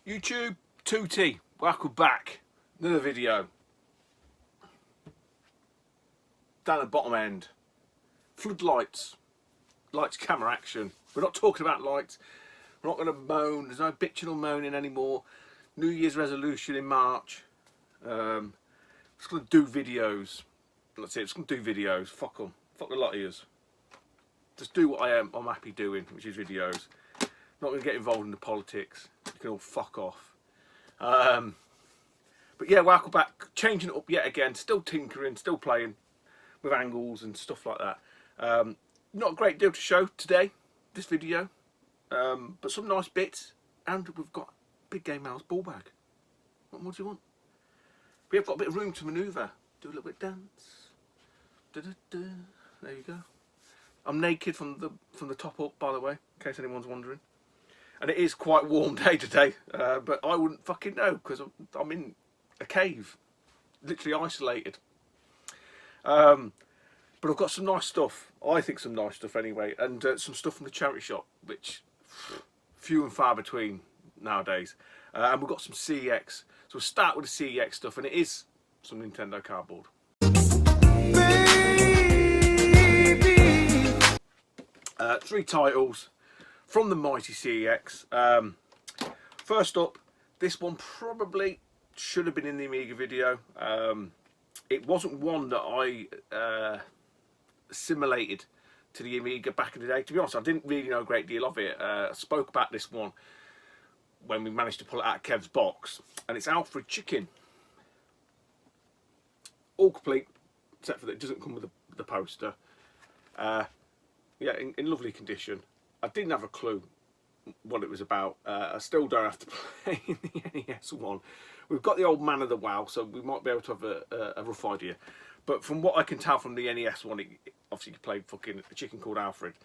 YouTube, Tootie, welcome back. Another video. Down the bottom end. Floodlights. Lights, camera, action. We're not talking about lights. We're not going to moan. There's no bitching or moaning anymore. New Year's resolution in March. Just going to do videos. That's it. Just going to do videos. Fuck them. Fuck the lot of yous. Just do what I'm happy doing, which is videos. Not going to get involved in the politics. You can all fuck off. But yeah, welcome back. Changing it up yet again. Still tinkering, still playing with angles and stuff like that. Not a great deal to show today, this video. But some nice bits. And we've got Big Game Mal's ball bag. What more do you want? We have got a bit of room to manoeuvre. Do a little bit of dance. Da -da -da. There you go. I'm naked from the top up, by the way, in case anyone's wondering. And it is quite a warm day today, but I wouldn't fucking know because I'm in a cave, literally isolated. But I've got some nice stuff. I think some nice stuff anyway, and some stuff from the charity shop, which few and far between nowadays. And we've got some CEX. So we'll start with the CEX stuff, and it is some Nintendo cardboard. Three titles from the mighty CEX. First up, this one probably should have been in the Amiga video. It wasn't one that I assimilated to the Amiga back in the day. To be honest, I didn't really know a great deal of it. I spoke about this one when we managed to pull it out of Kev's box, and it's Alfred Chicken. All complete, except for that it doesn't come with the poster. Yeah, in lovely condition. I didn't have a clue what it was about. I still don't have to play the NES one. We've got the old man of the WoW, so we might be able to have a rough idea. But from what I can tell from the NES one, obviously you play fucking a chicken called Alfred.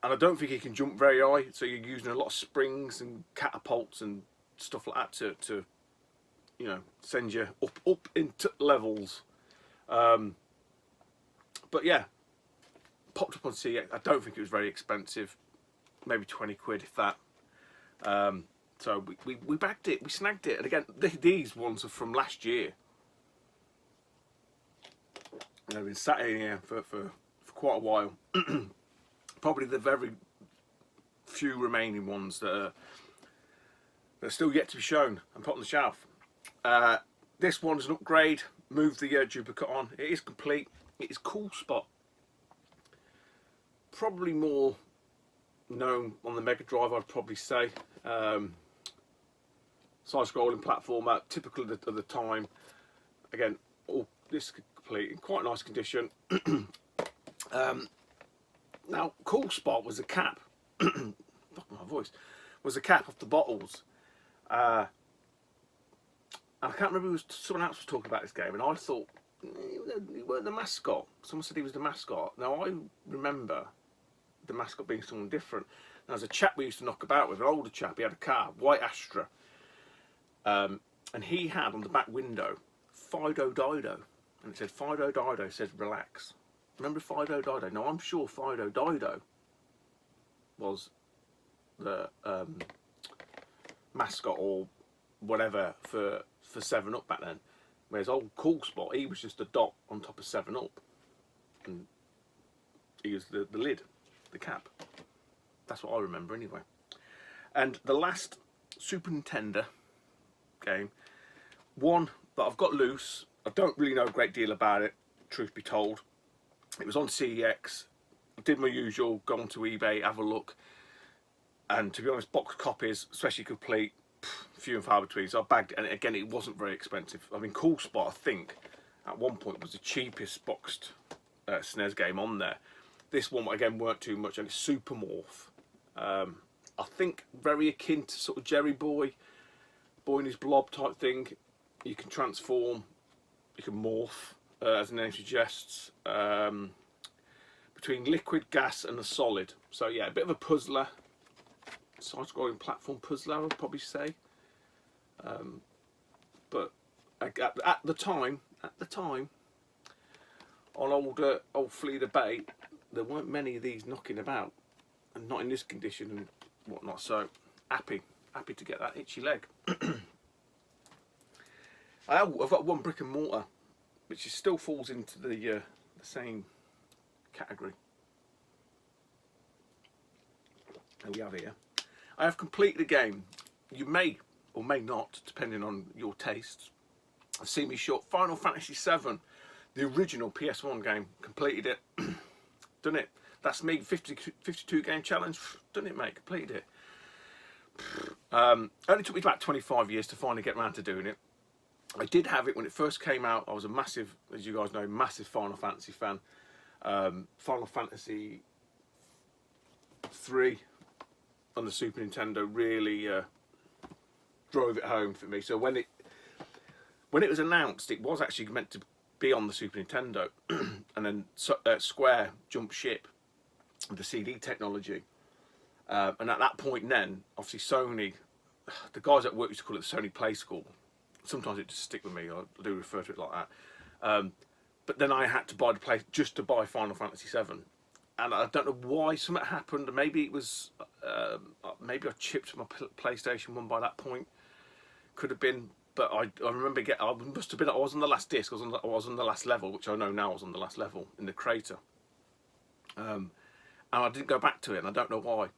And I don't think he can jump very high, so you're using a lot of springs and catapults and stuff like that to you know, send you up into levels. But yeah, popped up on CEX. I don't think it was very expensive, maybe 20 quid if that. So we bagged it, we snagged it, and again these ones are from last year. And they've been sat in here for quite a while. Probably the very few remaining ones that are still yet to be shown and put on the shelf. This one's an upgrade. Moved the duplicate on. It is complete. It is Cool Spot. Probably more known on the Mega Drive, I'd probably say. Side-scrolling platformer, typical of the time. Again, all this complete in quite nice condition. Now, Cool Spot was a cap. Fuck my voice. Was a cap off the bottles. I can't remember who someone else was talking about this game, and I thought he weren't the mascot. Someone said he was the mascot. Now I remember the mascot being someone different. Now, there's a chap we used to knock about with, an older chap. He had a car, white Astra, and he had on the back window Fido Dido, and it said Fido Dido says relax. Remember Fido Dido? Now I'm sure Fido Dido was the mascot or whatever for 7-Up back then. Whereas old Cool Spot, he was just a dot on top of 7-Up, and he was the lid, the cap. That's what I remember anyway. And the last Super Nintendo game, one that I've got loose. I don't really know a great deal about it, truth be told. It was on CEX. I did my usual, go onto eBay, have a look. And to be honest, box copies, especially complete, few and far between. So I bagged it, and again, it wasn't very expensive. I mean, Cool Spot, I think, at one point was the cheapest boxed SNES game on there. This one, again, weren't too much, and it's Super Morph. I think very akin to sort of Jerry Boy, Boy in his Blob type thing. You can transform, you can morph, as the name suggests, between liquid, gas, and a solid. So yeah, a bit of a puzzler, side-scrolling platform puzzler, I would probably say. But at the time, on old Fleda Bay, there weren't many of these knocking about, and not in this condition and whatnot. So happy happy to get that itchy leg. I've got one brick and mortar, which still falls into the same category. There we have here. I have completed a game. You may or may not, depending on your tastes, have seen me short Final Fantasy VII, the original PS1 game. Completed it. Done it. That's me. 52 game challenge. Done it, mate. Completed it. Only took me about 25 years to finally get around to doing it. I did have it when it first came out. I was a massive, as you guys know, massive Final Fantasy fan. Final Fantasy 3 on the Super Nintendo really drove it home for me. So when it was announced, it was actually meant to be on the Super Nintendo, and then Square jumped ship with the CD technology. And at that point, then obviously Sony, the guys at work used to call it the Sony Play School. Sometimes it just stick with me. I do refer to it like that. But then I had to buy the play just to buy Final Fantasy VII, and I don't know why something happened. Maybe it was maybe I chipped my PlayStation 1 by that point. Could have been, but I remember I must have been. I was on the last disc. I was on the last level, which I know now I was on the last level in the crater. And I didn't go back to it, and I don't know why.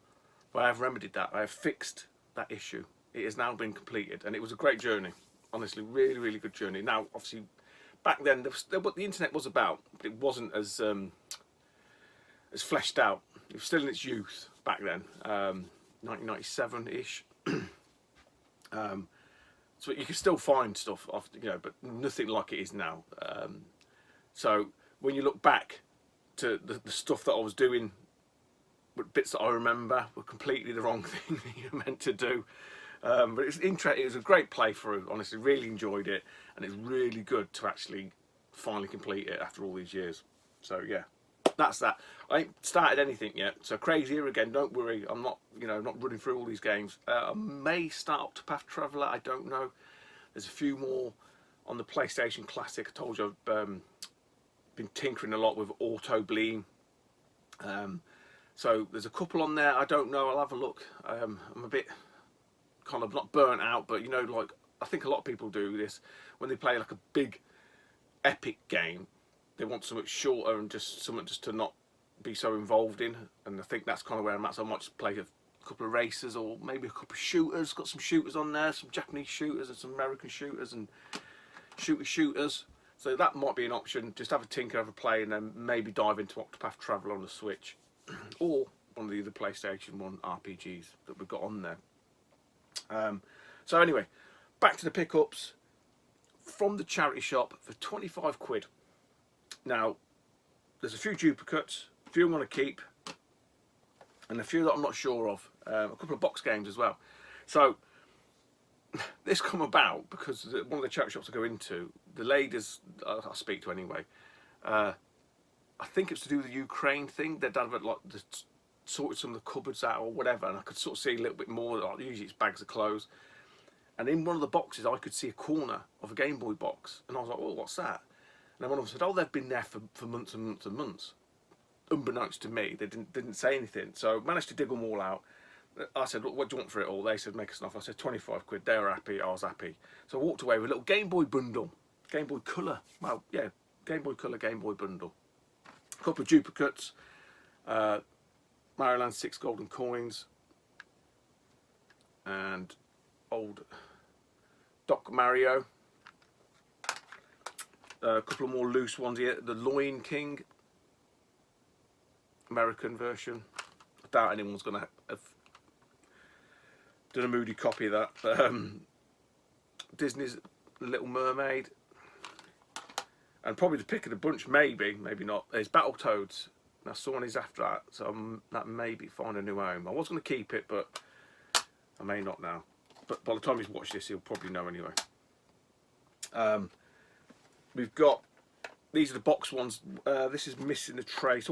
But I have remedied that. I have fixed that issue. It has now been completed, and it was a great journey. Honestly, really, really good journey. Now, obviously, back then, what the internet was about, but it wasn't as fleshed out. It was still in its youth back then, 1997-ish. So you can still find stuff, but nothing like it is now. So when you look back to the stuff that I was doing, bits that I remember were completely the wrong thing that you were meant to do. But it's interesting. It was a great playthrough. Honestly, really enjoyed it, and it's really good to actually finally complete it after all these years. So yeah, that's that. I ain't started anything yet. So crazy here again. Don't worry. I'm not, not running through all these games. I may start Octopath Traveler. I don't know. There's a few more on the PlayStation Classic. I told you I've been tinkering a lot with Auto Bleem. So there's a couple on there. I don't know. I'll have a look. I'm a bit kind of not burnt out, but like I think a lot of people do this when they play like a big epic game. They want something shorter and just something just to not be so involved in, and I think that's kind of where I'm at. So I might just play a couple of races or maybe a couple of shooters. Got some shooters on there, some Japanese shooters and some American shooters and shooters. So that might be an option. Just have a tinker, have a play, and then maybe dive into Octopath Traveler on the Switch or one of the other PlayStation 1 RPGs that we've got on there. So anyway, back to the pickups from the charity shop for 25 quid. Now, there's a few duplicates, a few I'm going to keep, and a few that I'm not sure of. A couple of box games as well. So this come about because one of the charity shops I go into, the ladies I speak to anyway, I think it's to do with the Ukraine thing. Their dad had sorted some of the cupboards out or whatever, and I could sort of see a little bit more. Usually it's bags of clothes, and in one of the boxes I could see a corner of a Game Boy box, and I was like, "Oh, what's that?" And then one of them said, "Oh, they've been there for months and months and months." Unbeknownst to me, they didn't say anything, so I managed to dig them all out. I said, "Look, what do you want for it all?" They said, "Make us an offer." I said, 25 quid. They were happy. I was happy. So I walked away with a little Game Boy bundle, Game Boy Colour. Well, yeah, Game Boy Colour, Game Boy bundle. A couple of duplicates. Mario Land 6 golden coins, and old Doc Mario. A couple of more loose ones here. The Loin King American version. I doubt anyone's going to have done a moody copy of that. Disney's Little Mermaid, and probably the pick of the bunch, maybe not, is Battletoads. Now someone is after that, so that maybe find a new home. I was going to keep it, but I may not now. But by the time he's watched this, he'll probably know anyway. We've got, these are the box ones. This is missing the trace.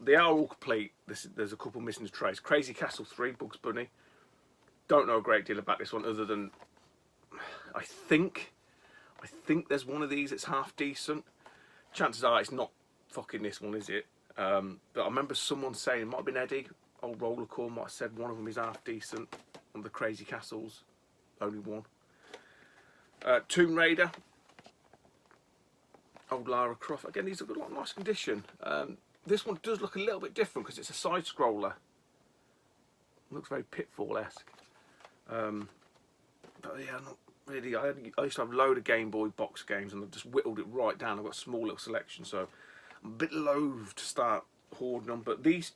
They are all complete. There's a couple missing the trace. Crazy Castle 3, Bugs Bunny. Don't know a great deal about this one other than I think there's one of these that's half decent. Chances are it's not fucking this one, is it? But I remember someone saying, it might have been Eddie, old Rollercore, might have said one of them is half decent. One of the Crazy Castles, only one. Tomb Raider, old Lara Croft. Again, these are in nice condition. This one does look a little bit different because it's a side scroller. Looks very Pitfall-esque. But yeah, not really. I used to have a load of Game Boy box games and I've just whittled it right down. I've got a small little selection, so I'm a bit loath to start hoarding them. But these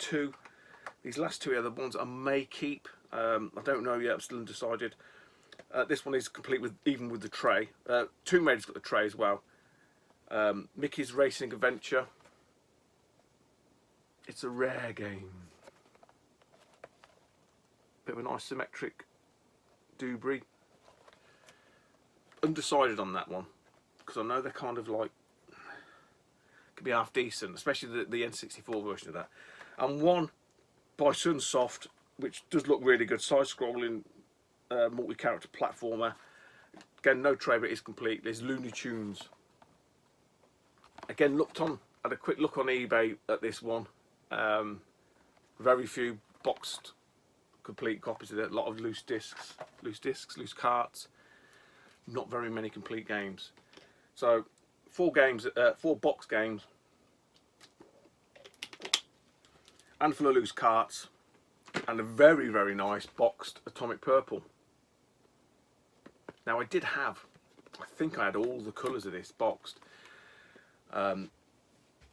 last two are the ones I may keep. I don't know yet, I'm still undecided. This one is complete even with the tray. Tomb Raider's got the tray as well. Mickey's Racing Adventure. It's a rare game. Bit of an isometric Dubry. Undecided on that one because I know they're kind of like could be half decent, especially the N64 version of that. And one by Sunsoft, which does look really good, side-scrolling multi-character platformer. Again, no tray, but it's complete. There's Looney Tunes. Again, had a quick look on eBay at this one. Very few boxed complete copies of it. A lot of loose discs, loose carts. Not very many complete games. So 4 box games, handful of loose carts, and a very, very nice boxed Atomic Purple. Now I think I had all the colours of this boxed. And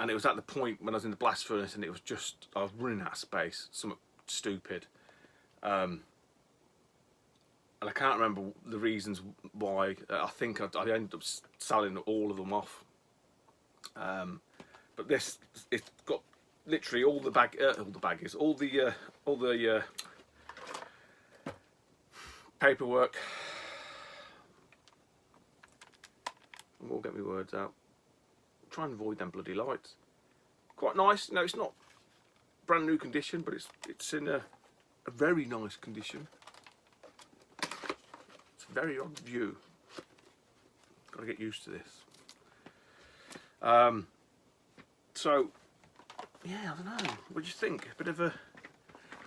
it was at the point when I was in the blast furnace and I was running out of space, something stupid. And I can't remember the reasons why. I think I ended up selling all of them off. But it's got literally all the paperwork. I will get my words out. Try and avoid them bloody lights. Quite nice. No, it's not brand new condition, but it's in a very nice condition. Very odd view. Got to get used to this. So yeah, I don't know. What do you think? A bit of a.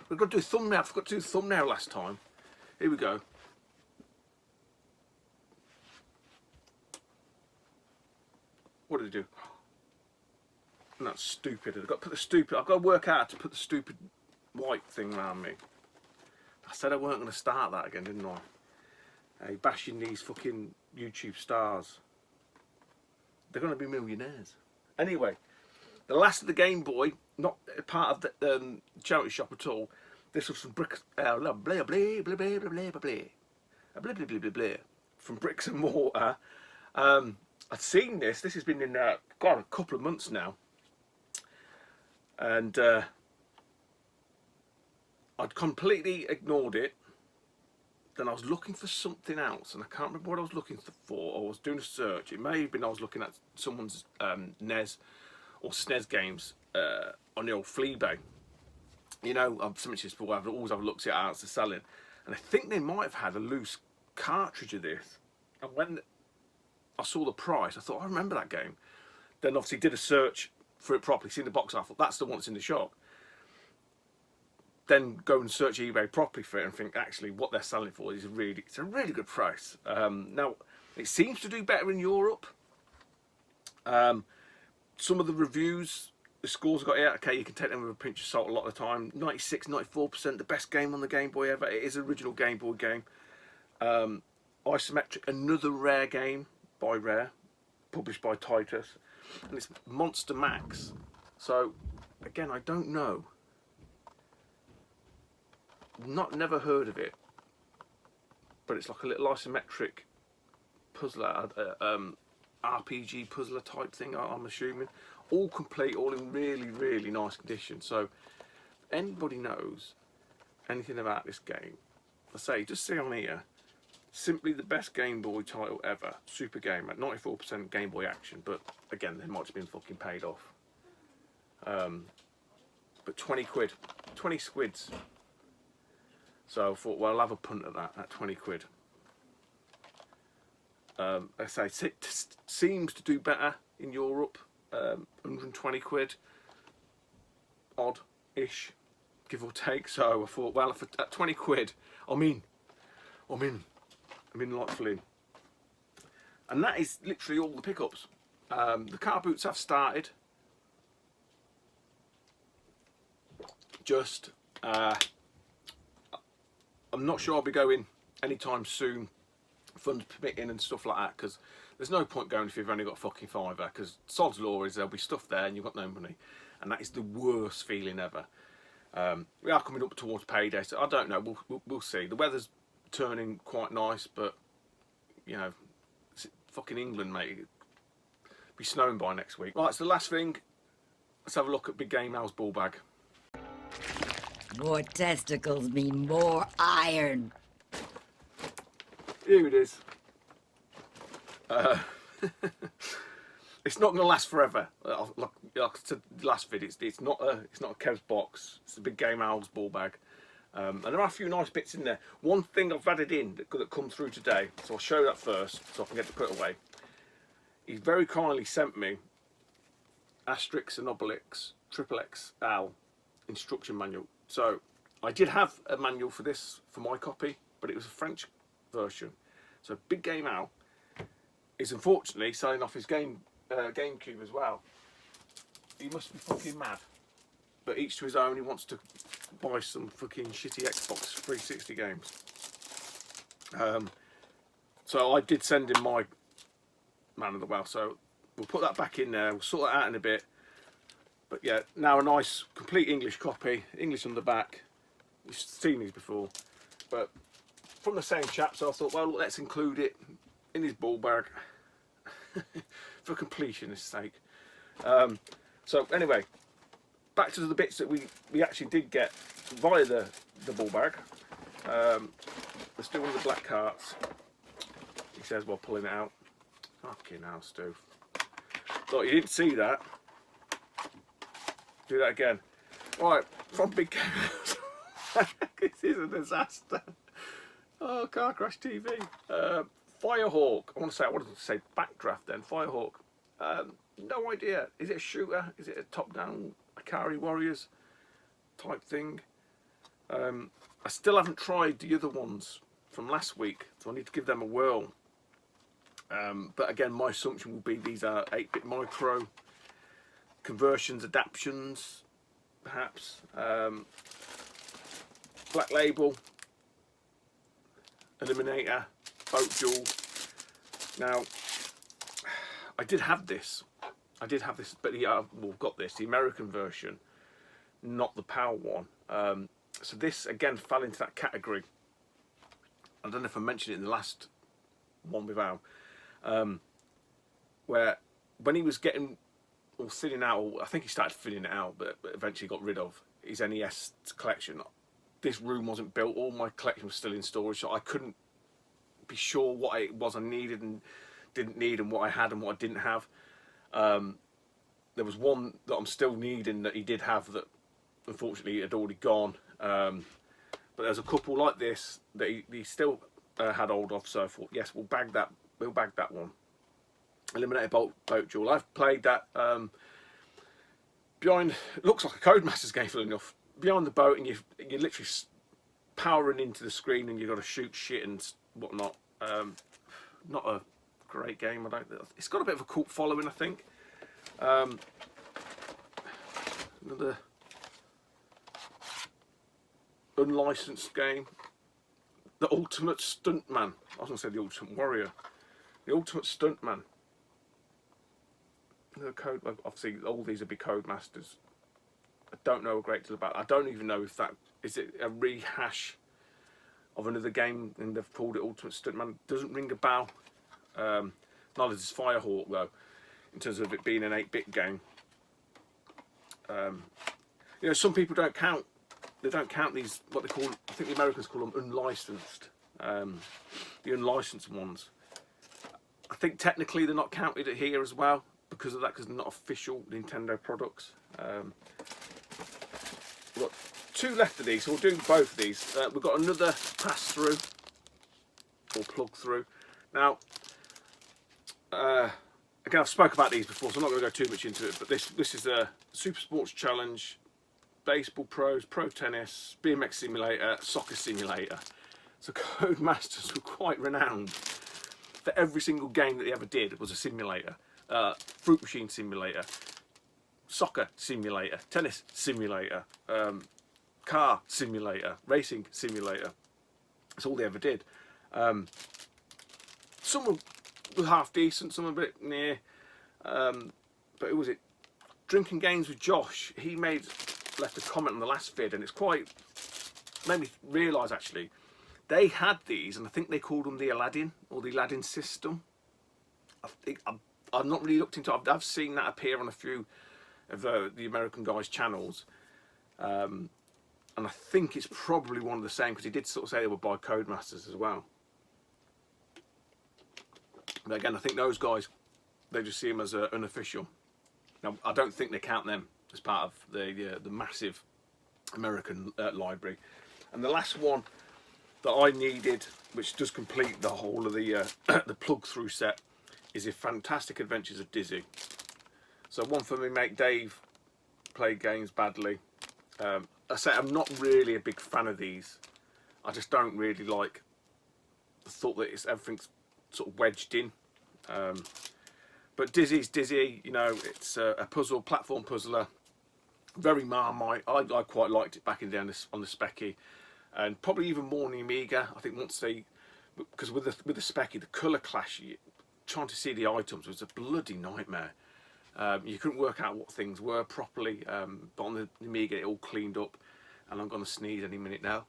We've got to do a thumbnail. I forgot to do a thumbnail last time. Here we go. What did I do? And that's stupid. I've got to work out to put the stupid white thing around me. I said I weren't going to start that again, didn't I? Hey, bashing these fucking YouTube stars. They're going to be millionaires. Anyway, the last of the Game Boy, not part of the charity shop at all. This was from from Bricks and Mortar. I'd seen this. This has been in a couple of months now, and I'd completely ignored it. Then I was looking for something else, and I can't remember what I was looking for. I was doing a search. It may have been I was looking at someone's NES or SNES games on the old Fleabay. You know, I've mentioned this before. I've always looked at out to selling, and I think they might have had a loose cartridge of this. And when I saw the price, I thought I remember that game. Then obviously did a search for it properly, seen the box. I thought that's the one that's in the shop. Then go and search eBay properly for it and think actually what they're selling for is it's a really good price. Now it seems to do better in Europe. Some of the reviews, the scores I got here, okay, you can take them with a pinch of salt a lot of the time. 96, 94%, the best game on the Game Boy ever. It is an original Game Boy game. Isometric, another Rare game by Rare, published by Titus, and it's Monster Max. So again, I don't know. Never heard of it, but it's like a little isometric puzzler, RPG puzzler type thing. I'm assuming, all complete, all in really, really nice condition. So, anybody knows anything about this game? I say, just see on here, simply the best Game Boy title ever. Super game at 94% Game Boy action, but again, they might have been fucking paid off. But 20 quid, 20 squids. So I thought, well, I'll have a punt at that, at 20 quid. I say, it seems to do better in Europe. 120 quid, odd-ish, give or take. So I thought, well, at 20 quid, I mean, I'm in like Flynn. And that is literally all the pickups. The car boots have started. Just, I'm not sure I'll be going anytime soon, funds permitting and stuff like that, because there's no point going if you've only got a fucking fiver, because sod's law is there'll be stuff there and you've got no money. And that is the worst feeling ever. We are coming up towards payday, so I don't know, we'll see. The weather's turning quite nice, but, you know, it's fucking England, mate. It'll be snowing by next week. Right, so the last thing, let's have a look at Big Game Al's ball bag. More testicles mean more iron. Here it is. It's not going to last forever. Like I said last vid, it's not a Kev's box. It's a Big Game Al's ball bag, and there are a few nice bits in there. One thing I've added in that come through today, so I'll show that first, so I can get to put it away. He very kindly sent me Asterix and Obelix Triple XL instruction manual. So I did have a manual for this for my copy, but it was a French version. So Big Game Al is unfortunately selling off his GameCube as well. He must be fucking mad. But each to his own. He wants to buy some fucking shitty Xbox 360 games. So I did send him my Man of the Well. So we'll put that back in there. We'll sort that out in a bit. But yeah, now a nice complete English copy, English on the back. You've seen these before, but from the same chap, so I thought, well, let's include it in his ball bag for completionist sake. So anyway, back to the bits that we actually did get via the ball bag. Let's do one of the black carts. He says while pulling it out. Fucking hell, Stu. Thought you didn't see that. Do that again. Right, from Big Game. This is a disaster. Oh, car crash TV. Firehawk. I wanted to say Backdraft then. Firehawk. No idea. Is it a shooter? Is it a top-down Akari Warriors type thing? I still haven't tried the other ones from last week, so I need to give them a whirl. But again, my assumption will be these are 8-bit micro conversions, adaptions, perhaps. Black Label, Eliminator, Boat Duel. Now, I did have this, but we've got this, the American version, not the PAL one. So this again fell into that category. I don't know if I mentioned it in the last one with Al, where when he was getting or thinning out, or I think he started thinning it out, but eventually got rid of his NES collection. This room wasn't built, all my collection was still in storage, so I couldn't be sure what it was I needed and didn't need, and what I had and what I didn't have. There was one that I'm still needing that he did have that unfortunately had already gone. But there's a couple like this that he still had hold of, so I thought, yes, we'll bag that one. Eliminator Boat Duel. I've played that behind, it looks like a Codemasters game, full enough. Behind the boat, and you're literally powering into the screen, and you've got to shoot shit and whatnot. Not a great game. It's got a bit of a cult following, I think. Another unlicensed game. The Ultimate Stuntman. I was going to say the Ultimate Warrior. The Ultimate Stuntman. The code. Obviously, all these would be Codemasters. I don't know a great deal about it. I don't even know if that is it a rehash of another game, and they've called it Ultimate Stuntman. Doesn't ring a bell. Neither does Firehawk though, in terms of it being an 8-bit game. You know, some people don't count. They don't count these, what they call, I think the Americans call them unlicensed. The unlicensed ones. I think technically they're not counted here as well because of that, because they're not official Nintendo products. We've got 2 left of these, so we'll do both of these. We've got another pass through, or plug through. Now, again, I've spoke about these before, so I'm not going to go too much into it, but this is a Super Sports Challenge, Baseball Pros, Pro Tennis, BMX Simulator, Soccer Simulator. So Codemasters were quite renowned for every single game that they ever did was a simulator. Fruit machine simulator, soccer simulator, tennis simulator, car simulator, racing simulator. That's all they ever did. Some were half decent, some were a bit near. But who was it? Drinking Games with Josh. He left a comment on the last vid, and it's quite made me realise actually they had these, and I think they called them the Aladdin or the Aladdin system. I've not really looked into it. I've seen that appear on a few of the American guys' channels, and I think it's probably one of the same because he did sort of say they were by Codemasters as well. But again, I think those guys, they just see them as unofficial. Now, I don't think they count them as part of the massive American library. And the last one that I needed, which does complete the whole of the the plug-through set, is the Fantastic Adventures of Dizzy. So one for me mate Dave played games badly. I say I'm not really a big fan of these. I just don't really like the thought that everything's sort of wedged in. But Dizzy's Dizzy, you know, it's a puzzle, platform puzzler, very Marmite. I quite liked it back in the day on the Specky, and probably even more on the Amiga. I think once they, because with the Specky, the colour clash, trying to see the items was a bloody nightmare. You couldn't work out what things were properly, but on the Amiga it all cleaned up, and I'm going to sneeze any minute now.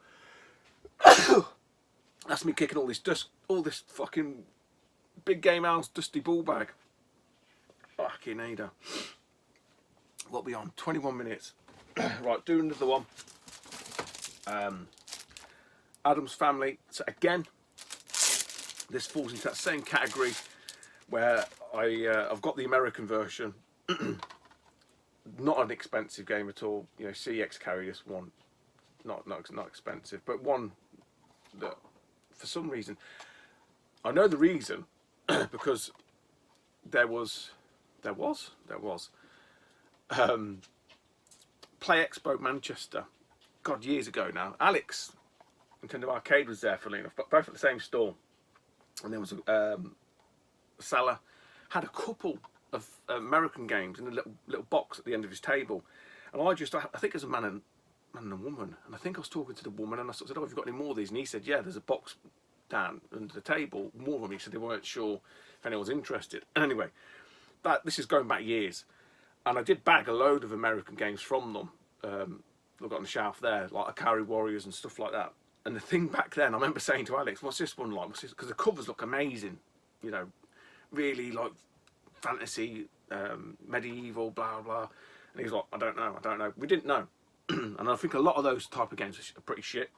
That's me kicking all this dust, all this fucking big game house dusty ball bag. Fucking Ada. What we on? 21 minutes. Right, do another one. Adam's Family. So again, this falls into that same category where I've got the American version. Not an expensive game at all. You know, CX carry this one. Not expensive, but one that for some reason, I know the reason, because there was Play Expo Manchester, God, years ago now. Alex Nintendo Arcade was there, funnily enough, but both at the same store. And there was Salah had a couple of American games in a little box at the end of his table, and I think it was a man and a woman, and I think I was talking to the woman, and I sort of said, "Oh, have you got any more of these?" And he said, "Yeah, there's a box down under the table, more of them." He said they weren't sure if anyone's interested. Anyway, this is going back years, and I did bag a load of American games from them. I've got on the shelf there, like Akari Warriors and stuff like that. And the thing back then, I remember saying to Alex, "What's this one like? What's this?" Because the covers look amazing, you know, really like fantasy, medieval, blah blah. And he was like, I don't know. We didn't know, and I think a lot of those type of games are pretty shit.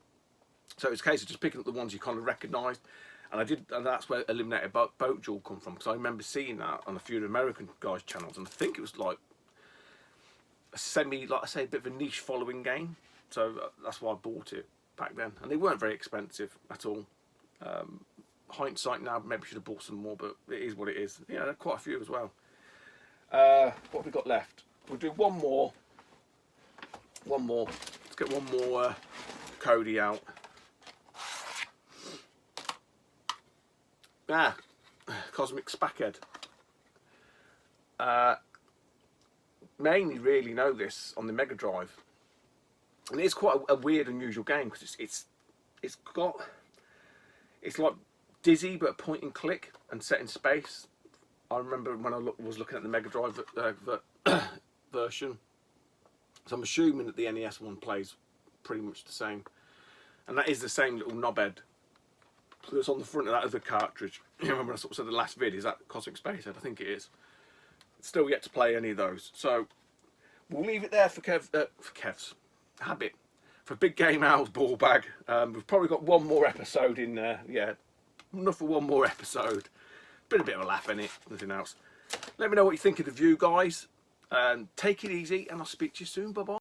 So it's a case of just picking up the ones you kind of recognised. And I did, and that's where Eliminated Boat Duel come from, because I remember seeing that on a few of the American guys' channels, and I think it was like a like I say, a bit of a niche following game. So that's why I bought it back then, and they weren't very expensive at all. Hindsight now, maybe should have bought some more, but it is what it is. Yeah, there are quite a few as well. What have we got left? We'll do one more. Let's get one more Cody out. Cosmic Spackhead. Mainly really know this on the Mega Drive, and it's quite a weird, unusual game because it's like Dizzy but a point and click and set in space. I remember when I was looking at the Mega Drive version, so I'm assuming that the NES one plays pretty much the same, and that is the same little knobhead that's on the front of that other cartridge. You remember I sort of said the last vid, is that Cosmic Spacehead? I think it is. Still yet to play any of those, so we'll leave it there for Kev's habit, for Big Game Al's ball bag. We've probably got one more episode in there. Yeah, enough for one more episode. Been a bit of a laugh in it, nothing else. Let me know what you think of the view, guys, and take it easy, and I'll speak to you soon. Bye bye.